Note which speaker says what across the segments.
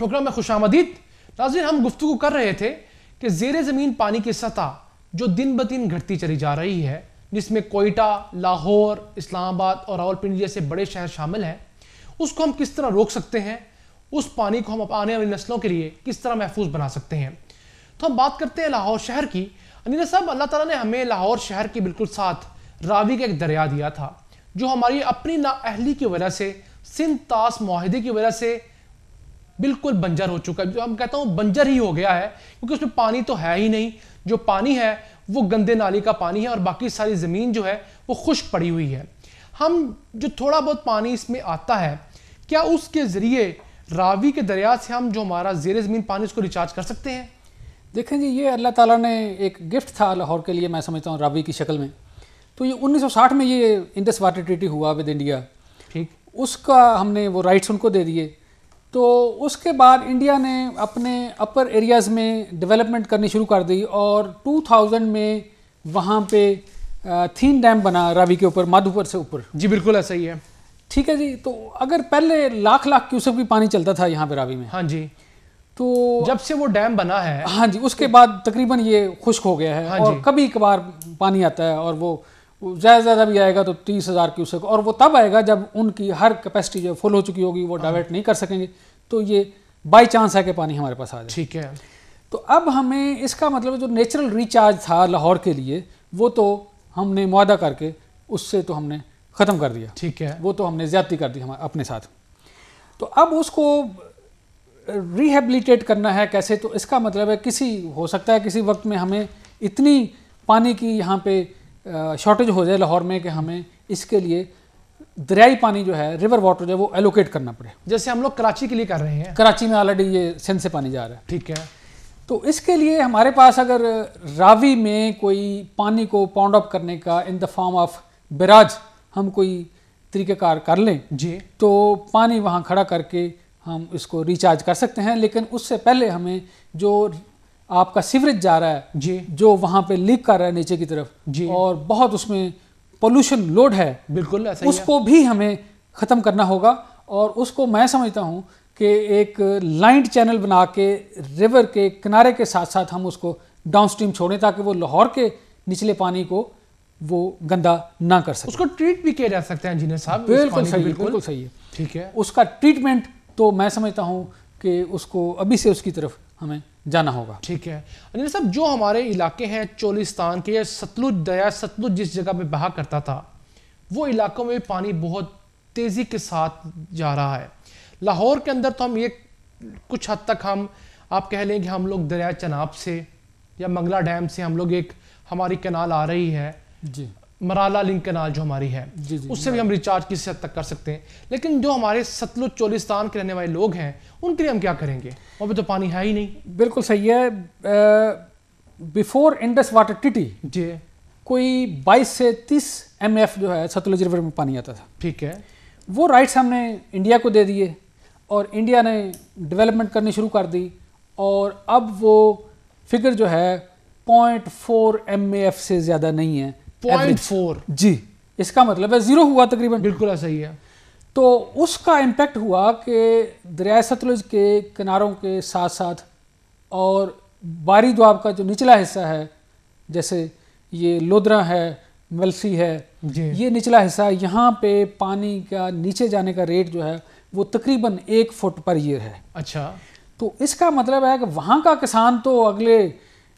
Speaker 1: Programme में खुशामदीद। नाज़रीन, हम गुफ्तगू कर रहे थे कि ज़ेरे ज़मीन पानी की सतह जो दिन ब दिन घटती चली जा रही है, जिसमें कोयटा, लाहौर, इस्लामाबाद और रावलपिंडी जैसे बड़े शहर शामिल हैं, उसको हम किस तरह रोक सकते हैं, उस पानी को हम आने वाली नस्लों के लिए किस तरह महफूज बना सकते हैं। तो हम बात करते हैं लाहौर शहर की। अनिल साहब, अल्लाह ताला ने हमें लाहौर शहर के बिल्कुल साथ रावी का एक दरिया दिया था, जो हमारी अपनी नाअहली की वजह से, सिंध तास मुआहदे की वजह से बिल्कुल बंजर हो चुका है। जो हम कहता हूँ बंजर ही हो गया है, क्योंकि उसमें पानी तो है ही नहीं। जो पानी है वो गंदे नाली का पानी है और बाकी सारी ज़मीन जो है वो खुश्क पड़ी हुई है। हम जो थोड़ा बहुत पानी इसमें आता है, क्या उसके ज़रिए रावी के दरिया से हम जो हमारा ज़ेरे ज़मीन पानी उसको रिचार्ज कर सकते हैं?
Speaker 2: देखें जी, ये अल्लाह ताला ने एक गिफ्ट था लाहौर के लिए, मैं समझता हूँ रावी की शक्ल में। तो ये 1960 में ये इंडस वाटर ट्रीटी हुआ विद इंडिया, ठीक, उसका हमने वो राइट्स उनको दे दिए। तो उसके बाद इंडिया ने अपने अपर एरियाज़ में डेवलपमेंट करनी शुरू कर दी और 2000 में वहाँ पे थीन डैम बना रावी के ऊपर, माधोपुर से ऊपर।
Speaker 1: जी बिल्कुल ऐसा ही है।
Speaker 2: ठीक है जी। तो अगर पहले लाख लाख क्यूसेक भी पानी चलता था यहाँ पे रावी में,
Speaker 1: हाँ जी,
Speaker 2: तो
Speaker 1: जब से वो डैम बना है,
Speaker 2: हाँ जी, उसके बाद तकरीबन ये खुश्क हो गया है।
Speaker 1: हाँ
Speaker 2: और कभी कभार पानी आता है और वो ज़्यादा भी आएगा तो 30,000 क्यूसेक, और वो तब आएगा जब उनकी हर कैपेसिटी जो फुल हो चुकी होगी, वो डाइवर्ट नहीं कर सकेंगे। तो ये बाई चांस है कि पानी हमारे पास आ जाए।
Speaker 1: ठीक है।
Speaker 2: तो अब हमें इसका मतलब जो नेचुरल रिचार्ज था लाहौर के लिए, वो तो हमने मुआदा करके उससे तो हमने ख़त्म कर दिया।
Speaker 1: ठीक है।
Speaker 2: वो तो हमने ज़्यादती कर दी हम अपने साथ। तो अब उसको रिहेबिलिटेट करना है कैसे? तो इसका मतलब है हो सकता है किसी वक्त में हमें इतनी पानी की यहाँ पे शॉर्टेज हो जाए लाहौर में कि हमें इसके लिए दरियाई पानी जो है, रिवर वाटर जो है, वो एलोकेट करना पड़े,
Speaker 1: जैसे हम लोग कराची के लिए कर रहे हैं।
Speaker 2: कराची में ऑलरेडी ये सिंध से पानी जा रहा है।
Speaker 1: ठीक है।
Speaker 2: तो इसके लिए हमारे पास अगर रावी में कोई पानी को पाउंड अप करने का in the form of barrage हम कोई तरीक़ेकार कर लें
Speaker 1: जी,
Speaker 2: तो पानी वहाँ खड़ा करके हम इसको रिचार्ज कर सकते हैं। लेकिन उससे पहले हमें जो आपका सीवरेज जा रहा है
Speaker 1: जी,
Speaker 2: जो वहाँ पे लीक कर रहा है नीचे की तरफ
Speaker 1: जी,
Speaker 2: और बहुत उसमें पोल्यूशन लोड है,
Speaker 1: बिल्कुल ऐसा
Speaker 2: उसको भी हमें ख़त्म करना होगा। और उसको मैं समझता हूँ कि एक लाइंड चैनल बना के रिवर के किनारे के साथ साथ हम उसको डाउनस्ट्रीम छोड़ें, ताकि वो लाहौर के निचले पानी को वो गंदा ना कर सके।
Speaker 1: उसको ट्रीट भी किया जा सकता है इंजीनियर साहब।
Speaker 2: बिल्कुल सही, बिल्कुल सही है।
Speaker 1: ठीक है।
Speaker 2: उसका ट्रीटमेंट तो मैं समझता हूँ कि उसको अभी से उसकी तरफ हमें जाना होगा।
Speaker 1: ठीक है अनिल साहब, जो हमारे इलाके हैं चोलिस्तान के, सतलुज दरिया सतलुज जिस जगह पे बहा करता था, वो इलाकों में पानी बहुत तेज़ी के साथ जा रहा है। लाहौर के अंदर तो हम ये कुछ हद तक आप कह लें कि हम लोग दरिया चनाब से या मंगला डैम से हम लोग हमारी कैनाल आ रही है
Speaker 2: जी,
Speaker 1: मराला लिंक कैनाल जो हमारी है,
Speaker 2: जी, जी,
Speaker 1: उससे भी हम रिचार्ज किसी हद तक कर सकते हैं। लेकिन जो हमारे सतलुज चोलिस्तान के रहने वाले लोग हैं, उनके लिए हम क्या करेंगे? वहाँ पे तो पानी है ही नहीं।
Speaker 2: बिल्कुल सही है। बिफोर इंडस वाटर ट्रीटी
Speaker 1: जी,
Speaker 2: कोई 22 से 30 MF जो है सतलुज रिवर में पानी आता था।
Speaker 1: ठीक है।
Speaker 2: वो राइट्स हमने इंडिया को दे दिए और इंडिया ने डेवलपमेंट करनी शुरू कर दी, और अब वो फिगर जो है 0.4 MAF से ज़्यादा नहीं है।
Speaker 1: 0.4
Speaker 2: जी, इसका मतलब है ज़ीरो हुआ तकरीबन।
Speaker 1: बिल्कुल ऐसा ही है।
Speaker 2: तो उसका इम्पैक्ट हुआ कि दरिया सतलुज के किनारों के साथ साथ और बारी द्वाब का जो निचला हिस्सा है, जैसे ये लोधरा है, मलसी है, ये निचला हिस्सा, यहाँ पे पानी का नीचे जाने का रेट जो है वो तकरीबन 1 फुट पर ईयर है।
Speaker 1: अच्छा।
Speaker 2: तो इसका मतलब है कि वहाँ का किसान तो अगले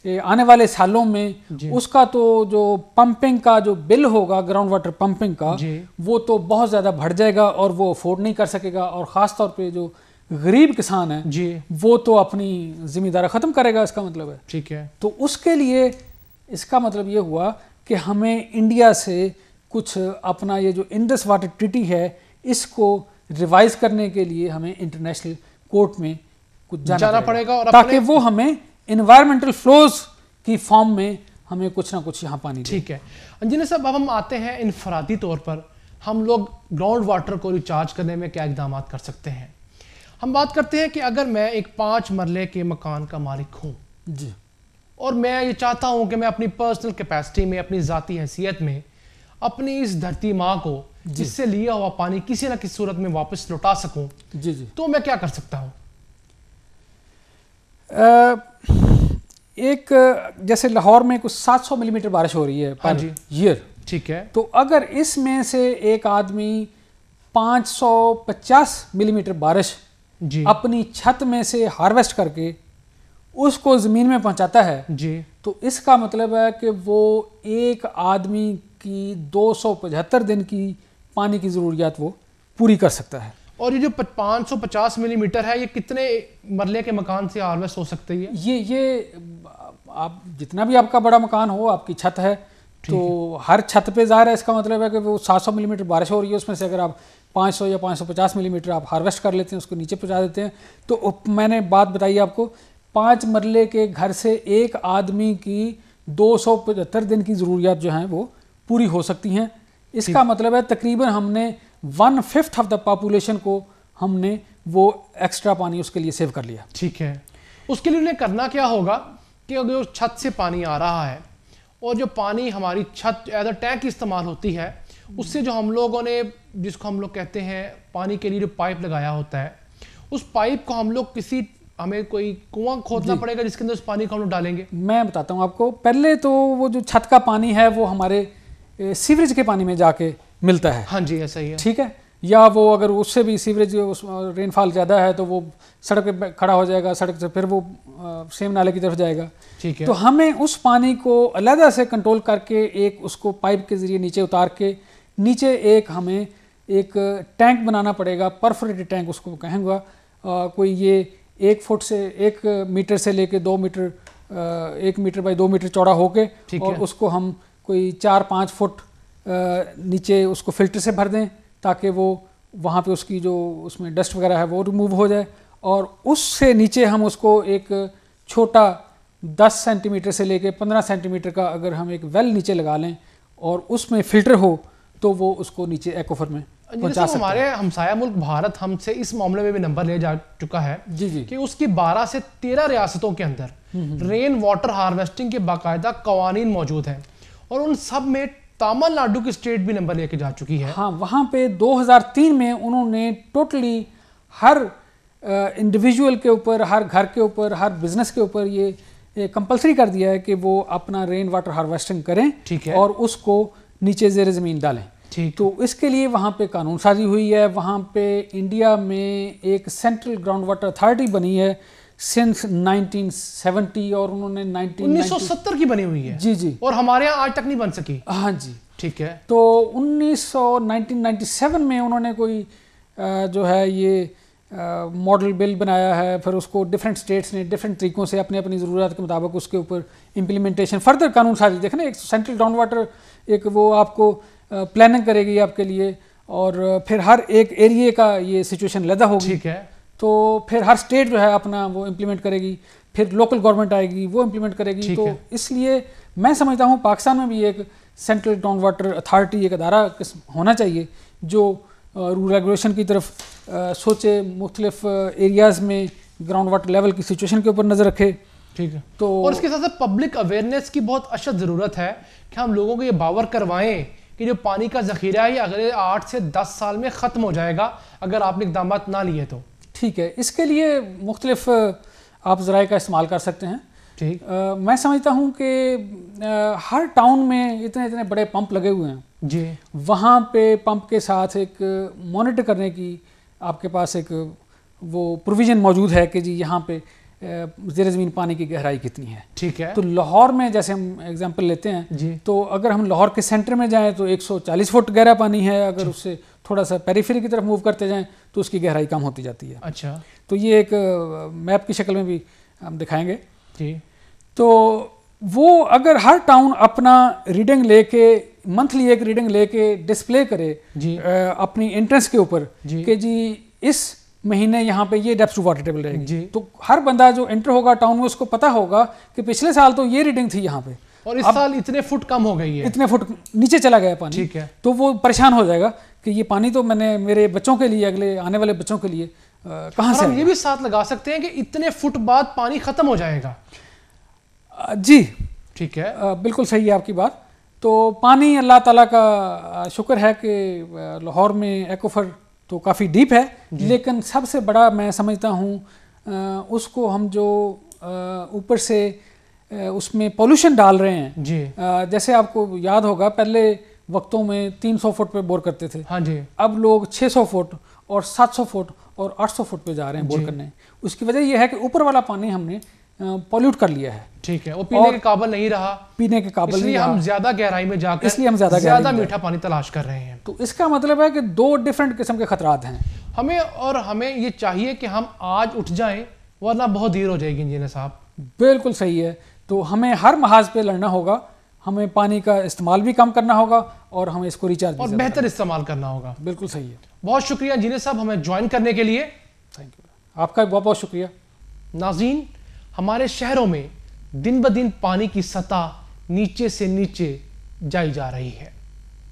Speaker 2: आने वाले सालों में उसका तो जो पंपिंग का जो बिल होगा, ग्राउंड वाटर पंपिंग का, वो तो बहुत ज़्यादा बढ़ जाएगा और वो अफोर्ड नहीं कर सकेगा। और ख़ास तौर पे जो गरीब किसान है
Speaker 1: जी,
Speaker 2: वो तो अपनी जिम्मेदारी ख़त्म करेगा, इसका मतलब है।
Speaker 1: ठीक है।
Speaker 2: तो उसके लिए इसका मतलब ये हुआ कि हमें इंडिया से कुछ अपना ये जो इंडस वाटर ट्रीटी है इसको रिवाइज करने के लिए हमें इंटरनेशनल कोर्ट में कुछ जाना पड़ेगा, और ताकि वो हमें इन्वायरमेंटल फ्लोज की फॉर्म में हमें कुछ ना कुछ यहाँ पानी।
Speaker 1: ठीक है इंजीनियर साहब, अब हम आते हैं इनफरादी तौर पर हम लोग ग्राउंड वाटर को रिचार्ज करने में क्या इकदाम कर सकते हैं। हम बात करते हैं कि अगर मैं एक 5 मरले के मकान का मालिक हूँ
Speaker 2: जी,
Speaker 1: और मैं ये चाहता हूँ कि मैं अपनी पर्सनल कैपेसिटी में, अपनी ज़ाती हैसियत में अपनी इस धरती माँ को जिससे लिया हुआ पानी किसी न किसी सूरत में वापस लौटा सकूँ,
Speaker 2: जी जी,
Speaker 1: तो मैं क्या कर सकता हूँ?
Speaker 2: एक जैसे लाहौर में कुछ 700 मिलीमीटर बारिश हो रही है पर ईयर,
Speaker 1: ठीक है।
Speaker 2: तो अगर इसमें से एक आदमी 550 मिलीमीटर बारिश
Speaker 1: जी
Speaker 2: अपनी छत में से हार्वेस्ट करके उसको ज़मीन में पहुंचाता है
Speaker 1: जी,
Speaker 2: तो इसका मतलब है कि वो एक आदमी की 275 दिन की पानी की ज़रूरियात वो पूरी कर सकता है।
Speaker 1: और ये जो 550 मिलीमीटर है, ये कितने मरले के मकान से हार्वेस्ट हो सकती है?
Speaker 2: ये आप जितना भी आपका बड़ा मकान हो, आपकी छत है तो हर छत पे ज़ाहिर है, इसका मतलब है कि वो 700 मिलीमीटर बारिश हो रही है, उसमें से अगर आप 500 या 550 मिलीमीटर आप हार्वेस्ट कर लेते हैं, उसको नीचे पहुंचा देते हैं, तो मैंने बात बताई आपको 5 मरले के घर से एक आदमी की 275 दिन की ज़रूरियात जो हैं वो पूरी हो सकती हैं। इसका मतलब है तकरीबन हमने 1/5 ऑफ द पॉपुलेशन को हमने वो एक्स्ट्रा पानी उसके लिए सेव कर लिया।
Speaker 1: ठीक है। उसके लिए उन्हें करना क्या होगा कि अगर छत से पानी आ रहा है और जो पानी हमारी छत एज अ टैंक इस्तेमाल होती है, उससे जो हम लोगों ने, जिसको हम लोग कहते हैं पानी के लिए जो पाइप लगाया होता है, उस पाइप को हम लोग हमें कोई कुआं खोदना पड़ेगा जिसके अंदर उस पानी को हम लोग डालेंगे?
Speaker 2: मैं बताता हूँ आपको। पहले तो वो जो छत का पानी है वो हमारे सीवरेज के पानी में जाके मिलता है।
Speaker 1: हाँ जी, ऐसा ही है।
Speaker 2: ठीक है। या वो अगर उससे भी सीवरेज रेनफॉल ज़्यादा है तो वो सड़क पे खड़ा हो जाएगा, सड़क से फिर वो सेम नाले की तरफ जाएगा।
Speaker 1: ठीक है।
Speaker 2: तो हमें उस पानी को अलग से कंट्रोल करके एक उसको पाइप के ज़रिए नीचे उतार के नीचे हमें एक टैंक बनाना पड़ेगा, परफोरेटेड टैंक उसको कहेंगे। कोई ये 1 फुट से 1 मीटर से लेके 2 मीटर 1 मीटर बाई 2 मीटर चौड़ा होके, और उसको हम कोई 4-5 फुट नीचे उसको फिल्टर से भर दें ताकि वो वहाँ पे उसकी जो उसमें डस्ट वगैरह है वो रिमूव हो जाए, और उससे नीचे हम उसको एक छोटा 10 सेंटीमीटर से लेके 15 सेंटीमीटर का अगर हम एक वेल नीचे लगा लें और उसमें फिल्टर हो तो वो उसको नीचे एक्वाफर में पहुंचा सकते हैं।
Speaker 1: हमारे हमसाया मुल्क भारत हमसे इस मामले में भी नंबर ले जा चुका है
Speaker 2: जी
Speaker 1: कि उसकी 12 से 13 रियासतों के अंदर रेन वाटर हार्वेस्टिंग के बाकायदा कवानीन मौजूद हैं, और उन सब में तमिलनाडु की स्टेट भी नंबर लेके जा चुकी है।
Speaker 2: हाँ, वहाँ पे 2003 में उन्होंने टोटली हर इंडिविजुअल के ऊपर, हर घर के ऊपर, हर बिजनेस के ऊपर ये कंपलसरी कर दिया है कि वो अपना रेन वाटर हार्वेस्टिंग करें।
Speaker 1: ठीक है।
Speaker 2: और उसको नीचे ज़ेर ज़मीन डालें।
Speaker 1: ठीक।
Speaker 2: तो इसके लिए वहाँ पे कानून साजी हुई है। वहाँ पे इंडिया में एक सेंट्रल ग्राउंड वाटर अथॉरिटी बनी है सिंस 1970, और उन्होंने
Speaker 1: 1970 की बनी हुई है।
Speaker 2: जी जी।
Speaker 1: और हमारे यहाँ आज तक नहीं बन सकी।
Speaker 2: हाँ जी।
Speaker 1: ठीक है।
Speaker 2: तो 1997 में उन्होंने कोई जो है ये मॉडल बिल बनाया है, फिर उसको डिफरेंट स्टेट्स ने डिफरेंट तरीक़ों से अपनी अपनी ज़रूरत के मुताबिक उसके ऊपर इम्प्लीमेंटेशन फर्दर कानून साजी। देखें ना, एक सेंट्रल ग्राउंड वाटर एक वो आपको प्लानिंग करेगी आपके लिए, और फिर हर एक एरिया का ये सिचुएशन लदा होगी।
Speaker 1: ठीक है।
Speaker 2: तो फिर हर स्टेट जो है अपना वो इम्प्लीमेंट करेगी, फिर लोकल गवर्नमेंट आएगी वो इम्प्लीमेंट करेगी। तो इसलिए मैं समझता हूँ पाकिस्तान में भी एक सेंट्रल ग्राउंड वाटर अथॉरिटी, एक अदारा होना चाहिए जो रूल रेगुलेशन की तरफ सोचे, मुख्तलिफ एरियाज़ में ग्राउंड वाटर लेवल की सिचुएशन के ऊपर नज़र रखे।
Speaker 1: ठीक है।
Speaker 2: तो
Speaker 1: और इसके साथ साथ पब्लिक अवेयरनेस की बहुत अशद ज़रूरत है कि हम लोगों को ये बावर करवाएं कि जो पानी का ज़ख़ीरा है अगले 8 से 10 साल में ख़त्म हो जाएगा अगर आपने इक़दाम ना लिए तो।
Speaker 2: ठीक है। इसके लिए मुख्तलिफ आप ज़राए का इस्तेमाल कर सकते हैं।
Speaker 1: ठीक।
Speaker 2: मैं समझता हूँ कि हर टाउन में इतने इतने बड़े पंप लगे हुए हैं
Speaker 1: जी,
Speaker 2: वहाँ पे पंप के साथ एक मॉनिटर करने की आपके पास एक वो प्रोविज़न मौजूद है कि जी यहाँ पे ज़ेर ज़मीन पानी की गहराई कितनी है।
Speaker 1: ठीक है।
Speaker 2: तो लाहौर में जैसे हम एग्जांपल लेते हैं
Speaker 1: जी,
Speaker 2: तो अगर हम लाहौर के सेंटर में जाएं तो 140 फुट गहरा पानी है, अगर उससे थोड़ा सा पेरीफेरी की तरफ मूव करते जाएं तो उसकी गहराई कम होती जाती है।
Speaker 1: अच्छा।
Speaker 2: तो ये एक मैप की शक्ल में भी हम दिखाएंगे।
Speaker 1: जी।
Speaker 2: तो वो अगर हर टाउन अपना रीडिंग लेके मंथली एक रीडिंग लेके डिस्प्ले करे
Speaker 1: जी,
Speaker 2: अपनी एंट्रेंस के ऊपर कि जी इस महीने यहाँ पे ये डेप्थ टू वाटर टेबल रहेगी, तो हर बंदा जो एंटर होगा टाउन में उसको पता होगा कि पिछले साल तो ये रीडिंग थी यहाँ पे
Speaker 1: और इस साल इतने फुट कम हो गई है,
Speaker 2: इतने फुट नीचे चला गया पानी।
Speaker 1: ठीक है।
Speaker 2: तो वो परेशान हो जाएगा कि ये पानी तो मैंने मेरे बच्चों के लिए, अगले आने वाले बच्चों के लिए कहाँ से।
Speaker 1: हम ये भी साथ लगा सकते हैं कि इतने फुट बाद पानी खत्म हो जाएगा।
Speaker 2: जी
Speaker 1: ठीक है,
Speaker 2: बिल्कुल सही है आपकी बात। तो पानी अल्लाह ताला का शुक्र है कि लाहौर में एक्वाफर तो काफ़ी डीप है, लेकिन सबसे बड़ा मैं समझता हूँ उसको हम जो ऊपर से उसमें पोल्यूशन डाल रहे हैं
Speaker 1: जी।
Speaker 2: जैसे आपको याद होगा पहले वक्तों में 300 फुट पे बोर करते थे।
Speaker 1: हाँ जी।
Speaker 2: अब लोग 600 फुट और 700 फुट और 800 फुट पे जा रहे हैं बोर करने। उसकी वजह यह है कि ऊपर वाला पानी हमने पॉल्यूट कर लिया है।
Speaker 1: ठीक है, वो पीने के काबिल नहीं रहा,
Speaker 2: पीने के काबिल नहीं रहा।
Speaker 1: हम ज्यादा गहराई में जाकर
Speaker 2: इसलिए हम
Speaker 1: ज्यादा मीठा पानी तलाश कर रहे हैं।
Speaker 2: तो इसका मतलब है कि दो डिफरेंट किस्म के खतरात हैं
Speaker 1: हमें ये चाहिए कि हम आज उठ जाएं, वरना बहुत देर हो जाएगी इंजीनियर साहब।
Speaker 2: बिल्कुल सही है। तो हमें हर महाज पे लड़ना होगा, हमें पानी का इस्तेमाल भी कम करना होगा और हमें इसको रिचार्ज
Speaker 1: और बेहतर इस्तेमाल करना होगा।
Speaker 2: बिल्कुल सही है।
Speaker 1: बहुत शुक्रिया इंजीनियर साहब हमें ज्वाइन करने के लिए।
Speaker 2: थैंक यू, आपका बहुत बहुत शुक्रिया।
Speaker 1: नाज़रीन, हमारे शहरों में दिन ब दिन पानी की सतह नीचे से नीचे जाई जा रही है,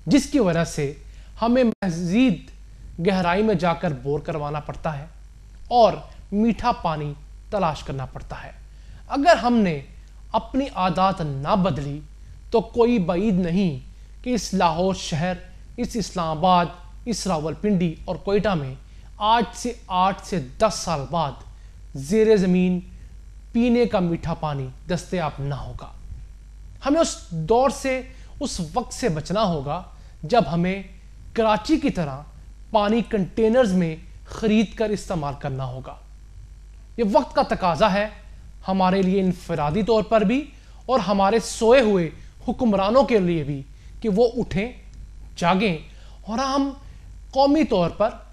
Speaker 1: जिसकी वजह से हमें मज़ीद गहराई में जाकर बोर करवाना पड़ता है और मीठा पानी तलाश करना पड़ता है। अगर हमने अपनी आदत ना बदली तो कोई बाइद नहीं कि इस लाहौर शहर, इस इस्लामाबाद, इस रावलपिंडी और कोयटा में आज से 8 से 10 साल बाद ज़ेरे ज़मीन पीने का मीठा पानी दस्तयाब ना होगा। हमें उस दौर से, उस वक्त से बचना होगा जब हमें कराची की तरह पानी कंटेनर्स में ख़रीद कर इस्तेमाल करना होगा। ये वक्त का तकाजा है हमारे लिए इनफरादी तौर पर भी और हमारे सोए हुए हुक्मरानों के लिए भी कि वो उठें, जागें और हम कौमी तौर पर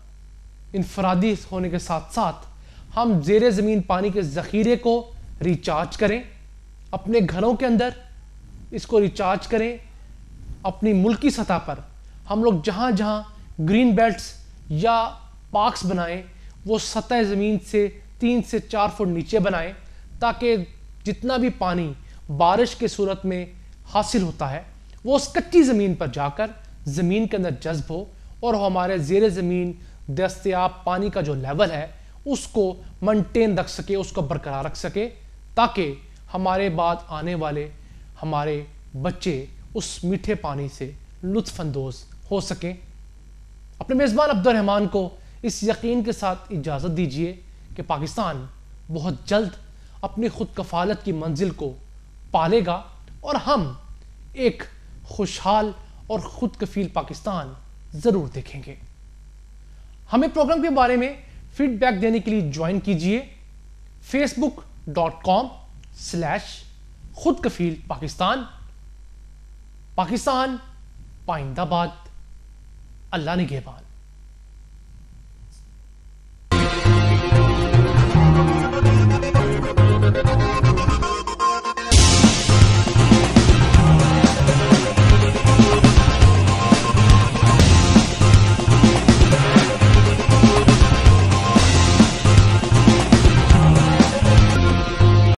Speaker 1: इनफरादी होने के साथ साथ हम ज़ेरे ज़मीन पानी के ज़ख़ीरे को रिचार्ज करें, अपने घरों के अंदर इसको रिचार्ज करें। अपनी मुल्की सतह पर हम लोग जहाँ जहाँ ग्रीन बेल्ट्स या पार्क्स बनाएं, वो सतह ज़मीन से 3 से 4 फुट नीचे बनाएं, ताकि जितना भी पानी बारिश के सूरत में हासिल होता है वो उस कच्ची ज़मीन पर जाकर ज़मीन के अंदर जज्ब हो और हमारे ज़ेरे ज़मीन दस्तयाब पानी का जो लेवल है उसको मेंटेन रख सके, उसको बरकरार रख सके, ताकि हमारे बाद आने वाले हमारे बच्चे उस मीठे पानी से लुत्फ़अंदोज़ हो सकें। अपने मेज़बान अब्दुल रहमान को इस यकीन के साथ इजाज़त दीजिए कि पाकिस्तान बहुत जल्द अपनी खुद कफालत की मंजिल को पालेगा और हम एक खुशहाल और खुद कफील पाकिस्तान ज़रूर देखेंगे। हमें प्रोग्राम के बारे में फीडबैक देने के लिए ज्वाइन कीजिए facebook.com/खुदकफीलपाकिस्तान। पाकिस्तान पाइंदाबाद। अल्लाह निगहबान।